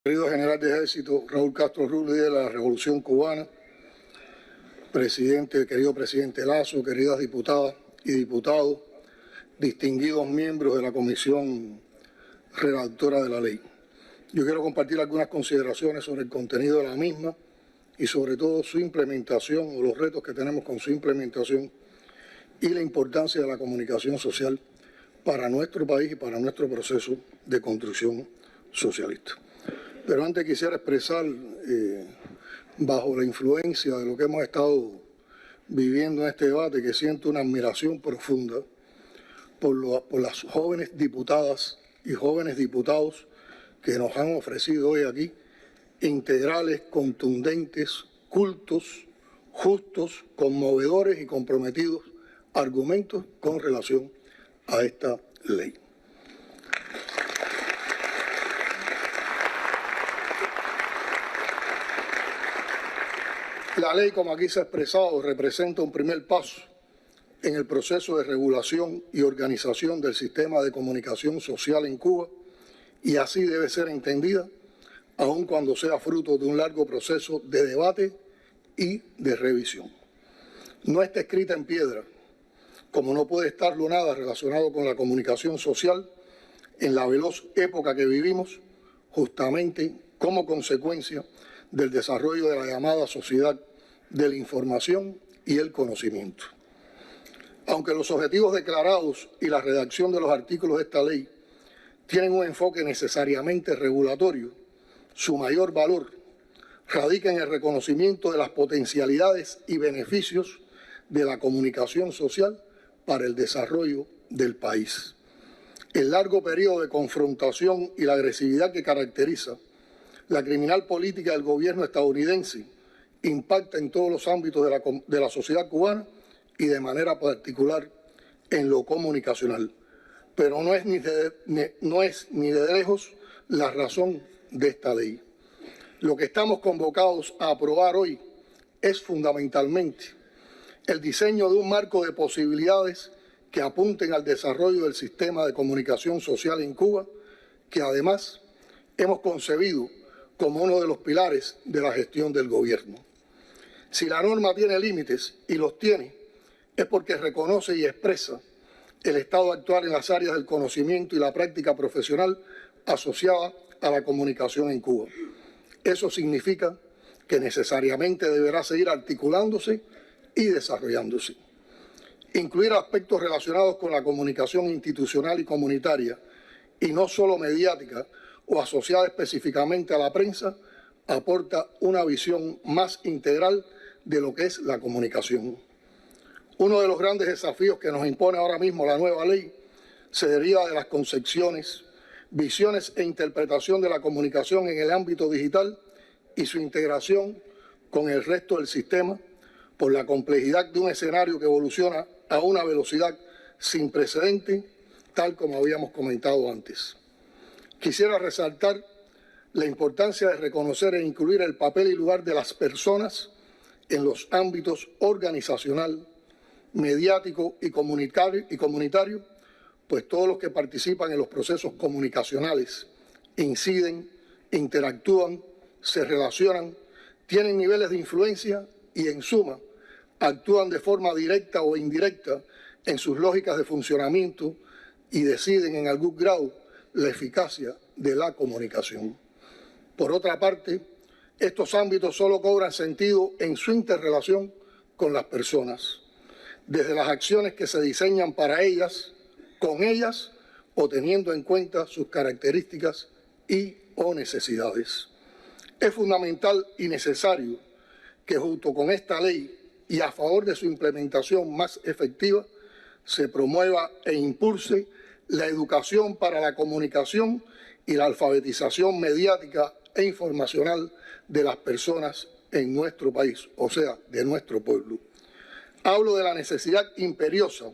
Querido General de Ejército Raúl Castro Ruz, líder de la Revolución Cubana, querido presidente Lazo, queridas diputadas y diputados, distinguidos miembros de la Comisión Redactora de la Ley. Yo quiero compartir algunas consideraciones sobre el contenido de la misma y sobre todo su implementación o los retos que tenemos con su implementación y la importancia de la comunicación social para nuestro país y para nuestro proceso de construcción socialista. Pero antes quisiera expresar, bajo la influencia de lo que hemos estado viviendo en este debate, que siento una admiración profunda por las jóvenes diputadas y jóvenes diputados que nos han ofrecido hoy aquí integrales, contundentes, cultos, justos, conmovedores y comprometidos argumentos con relación a esta ley. La ley, como aquí se ha expresado, representa un primer paso en el proceso de regulación y organización del sistema de comunicación social en Cuba y así debe ser entendida, aun cuando sea fruto de un largo proceso de debate y de revisión. No está escrita en piedra, como no puede estarlo nada relacionado con la comunicación social en la veloz época que vivimos, justamente como consecuencia del desarrollo de la llamada sociedad de la información y el conocimiento. Aunque los objetivos declarados y la redacción de los artículos de esta ley tienen un enfoque necesariamente regulatorio, su mayor valor radica en el reconocimiento de las potencialidades y beneficios de la comunicación social para el desarrollo del país. El largo periodo de confrontación y la agresividad que caracteriza la criminal política del gobierno estadounidense impacta en todos los ámbitos de la sociedad cubana y de manera particular en lo comunicacional. Pero no es ni de lejos la razón de esta ley. Lo que estamos convocados a aprobar hoy es fundamentalmente el diseño de un marco de posibilidades que apunten al desarrollo del sistema de comunicación social en Cuba, que además hemos concebido como uno de los pilares de la gestión del gobierno. Si la norma tiene límites, y los tiene, es porque reconoce y expresa el estado actual en las áreas del conocimiento y la práctica profesional asociada a la comunicación en Cuba. Eso significa que necesariamente deberá seguir articulándose y desarrollándose. Incluir aspectos relacionados con la comunicación institucional y comunitaria, y no solo mediática o asociada específicamente a la prensa, aporta una visión más integral de lo que es la comunicación. Uno de los grandes desafíos que nos impone ahora mismo la nueva ley se deriva de las concepciones, visiones e interpretación de la comunicación en el ámbito digital y su integración con el resto del sistema por la complejidad de un escenario que evoluciona a una velocidad sin precedente, tal como habíamos comentado antes. Quisiera resaltar la importancia de reconocer e incluir el papel y lugar de las personas en los ámbitos organizacional, mediático y comunitario, pues todos los que participan en los procesos comunicacionales inciden, interactúan, se relacionan, tienen niveles de influencia y, en suma, actúan de forma directa o indirecta en sus lógicas de funcionamiento y deciden en algún grado la eficacia de la comunicación. Por otra parte, estos ámbitos solo cobran sentido en su interrelación con las personas, desde las acciones que se diseñan para ellas, con ellas o teniendo en cuenta sus características y o necesidades. Es fundamental y necesario que junto con esta ley y a favor de su implementación más efectiva, se promueva e impulse la educación para la comunicación y la alfabetización mediática e informacional de las personas en nuestro país, o sea, de nuestro pueblo. Hablo de la necesidad imperiosa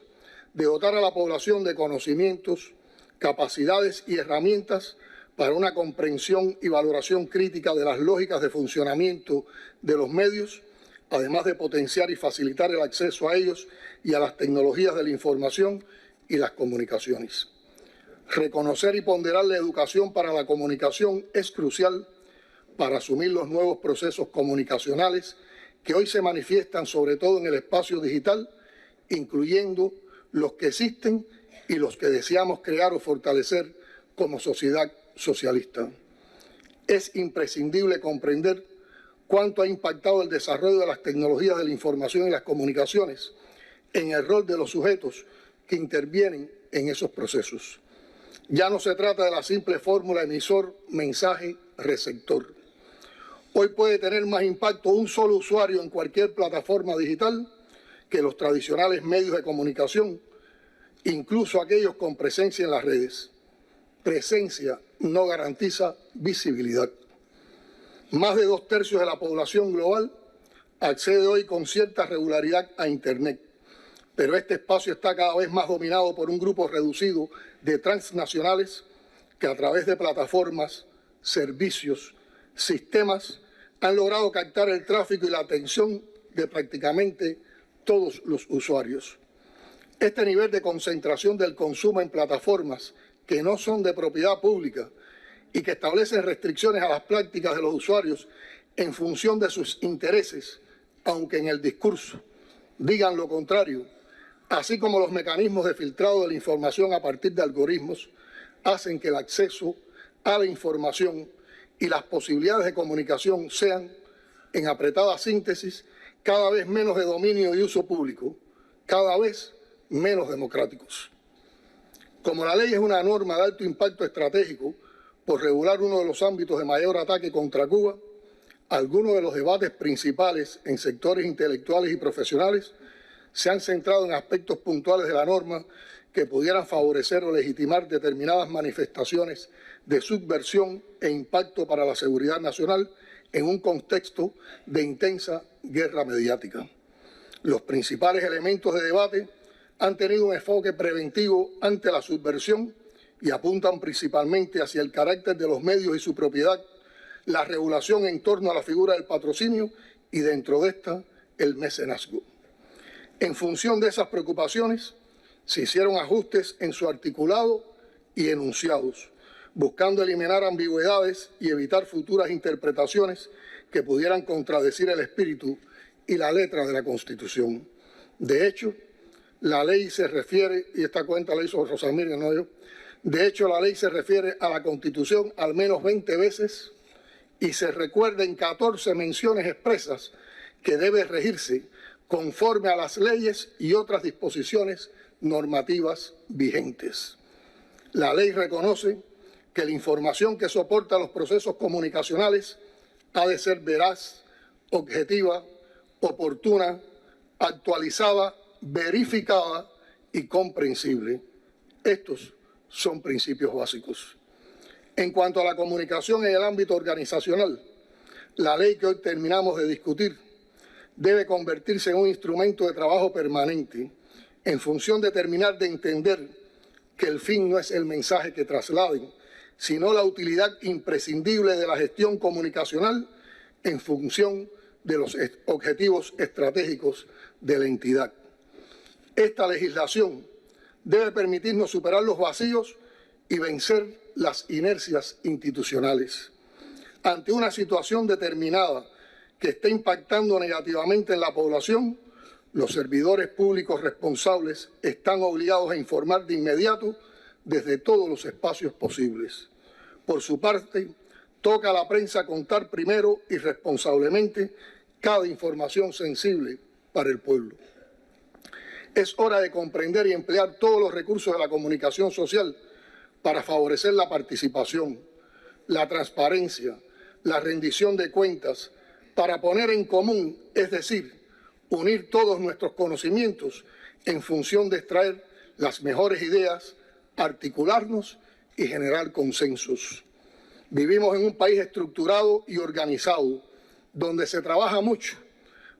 de dotar a la población de conocimientos, capacidades y herramientas para una comprensión y valoración crítica de las lógicas de funcionamiento de los medios, además de potenciar y facilitar el acceso a ellos y a las tecnologías de la información y las comunicaciones. Reconocer y ponderar la educación para la comunicación es crucial para asumir los nuevos procesos comunicacionales que hoy se manifiestan sobre todo en el espacio digital, incluyendo los que existen y los que deseamos crear o fortalecer como sociedad socialista. Es imprescindible comprender cuánto ha impactado el desarrollo de las tecnologías de la información y las comunicaciones en el rol de los sujetos que intervienen en esos procesos. Ya no se trata de la simple fórmula emisor, mensaje, receptor. Hoy puede tener más impacto un solo usuario en cualquier plataforma digital que los tradicionales medios de comunicación, incluso aquellos con presencia en las redes. Presencia no garantiza visibilidad. Más de 2/3 de la población global accede hoy con cierta regularidad a Internet, pero este espacio está cada vez más dominado por un grupo reducido de transnacionales que a través de plataformas, servicios, sistemas han logrado captar el tráfico y la atención de prácticamente todos los usuarios. Este nivel de concentración del consumo en plataformas que no son de propiedad pública y que establecen restricciones a las prácticas de los usuarios en función de sus intereses, aunque en el discurso digan lo contrario, así como los mecanismos de filtrado de la información a partir de algoritmos, hacen que el acceso a la información y las posibilidades de comunicación sean, en apretada síntesis, cada vez menos de dominio y uso público, cada vez menos democráticos. Como la ley es una norma de alto impacto estratégico por regular uno de los ámbitos de mayor ataque contra Cuba, algunos de los debates principales en sectores intelectuales y profesionales se han centrado en aspectos puntuales de la norma que pudieran favorecer o legitimar determinadas manifestaciones de subversión e impacto para la seguridad nacional en un contexto de intensa guerra mediática. Los principales elementos de debate han tenido un enfoque preventivo ante la subversión y apuntan principalmente hacia el carácter de los medios y su propiedad, la regulación en torno a la figura del patrocinio y dentro de esta el mecenazgo. En función de esas preocupaciones, se hicieron ajustes en su articulado y enunciados, buscando eliminar ambigüedades y evitar futuras interpretaciones que pudieran contradecir el espíritu y la letra de la Constitución. De hecho, la ley se refiere, y esta cuenta la hizo Rosamírez, no yo, de hecho la ley se refiere a la Constitución al menos 20 veces y se recuerda en 14 menciones expresas que debe regirse conforme a las leyes y otras disposiciones normativas vigentes. La ley reconoce que la información que soporta los procesos comunicacionales ha de ser veraz, objetiva, oportuna, actualizada, verificada y comprensible. Estos son principios básicos. En cuanto a la comunicación en el ámbito organizacional, la ley que hoy terminamos de discutir debe convertirse en un instrumento de trabajo permanente en función de terminar de entender que el fin no es el mensaje que trasladen, sino la utilidad imprescindible de la gestión comunicacional en función de los objetivos estratégicos de la entidad. Esta legislación debe permitirnos superar los vacíos y vencer las inercias institucionales. Ante una situación determinada que está impactando negativamente en la población, los servidores públicos responsables están obligados a informar de inmediato desde todos los espacios posibles. Por su parte, toca a la prensa contar primero y responsablemente cada información sensible para el pueblo. Es hora de comprender y emplear todos los recursos de la comunicación social para favorecer la participación, la transparencia, la rendición de cuentas, para poner en común, es decir, unir todos nuestros conocimientos en función de extraer las mejores ideas, articularnos y generar consensos. Vivimos en un país estructurado y organizado, donde se trabaja mucho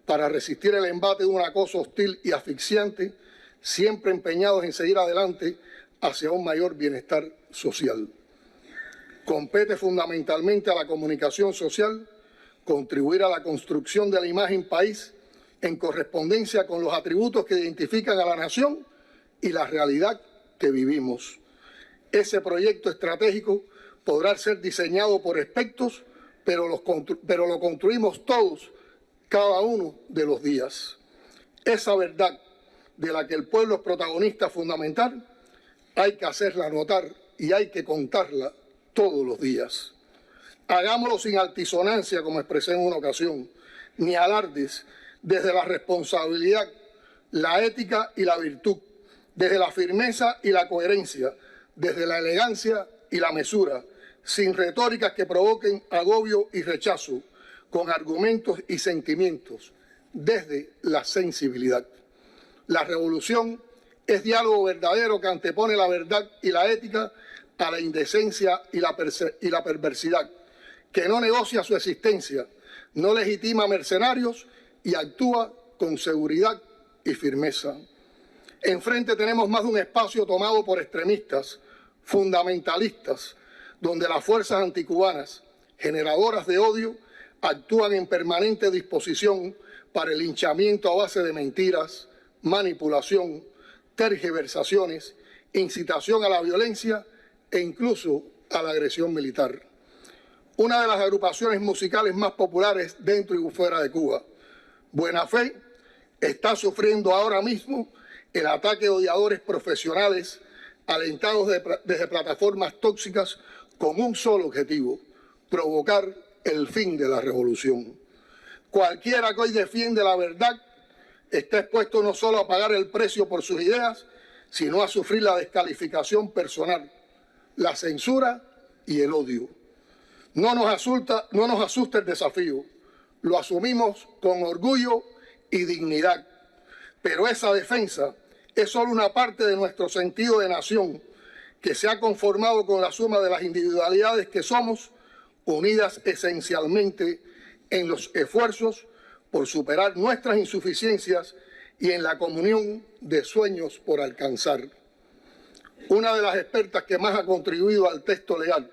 para resistir el embate de un acoso hostil y asfixiante, siempre empeñados en seguir adelante hacia un mayor bienestar social. Compete fundamentalmente a la comunicación social contribuir a la construcción de la imagen país en correspondencia con los atributos que identifican a la nación y la realidad que vivimos. Ese proyecto estratégico podrá ser diseñado por expertos pero lo construimos todos, cada uno de los días. Esa verdad de la que el pueblo es protagonista fundamental, hay que hacerla notar y hay que contarla todos los días. Hagámoslo sin altisonancia, como expresé en una ocasión, ni alardes, desde la responsabilidad, la ética y la virtud, desde la firmeza y la coherencia, desde la elegancia y la mesura, sin retóricas que provoquen agobio y rechazo, con argumentos y sentimientos, desde la sensibilidad. La revolución es diálogo verdadero que antepone la verdad y la ética a la indecencia y la perversidad, que no negocia su existencia, no legitima mercenarios y actúa con seguridad y firmeza. Enfrente tenemos más de un espacio tomado por extremistas, fundamentalistas, donde las fuerzas anticubanas, generadoras de odio, actúan en permanente disposición para el linchamiento a base de mentiras, manipulación, tergiversaciones, incitación a la violencia e incluso a la agresión militar. Una de las agrupaciones musicales más populares dentro y fuera de Cuba, Buena Fe, está sufriendo ahora mismo el ataque de odiadores profesionales alentados desde plataformas tóxicas con un solo objetivo: provocar el fin de la revolución. Cualquiera que hoy defiende la verdad está expuesto no solo a pagar el precio por sus ideas, sino a sufrir la descalificación personal, la censura y el odio. No nos asusta el desafío, lo asumimos con orgullo y dignidad, pero esa defensa es solo una parte de nuestro sentido de nación, que se ha conformado con la suma de las individualidades que somos, unidas esencialmente en los esfuerzos por superar nuestras insuficiencias y en la comunión de sueños por alcanzar. Una de las expertas que más ha contribuido al texto legal,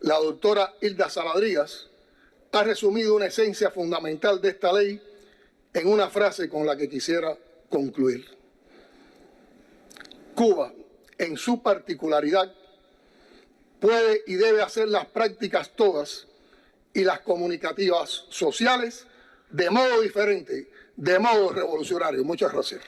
la doctora Hilda Saladrigas, ha resumido una esencia fundamental de esta ley en una frase con la que quisiera concluir. Cuba, en su particularidad, puede y debe hacer las prácticas todas y las comunicativas sociales de modo diferente, de modo revolucionario. Muchas gracias.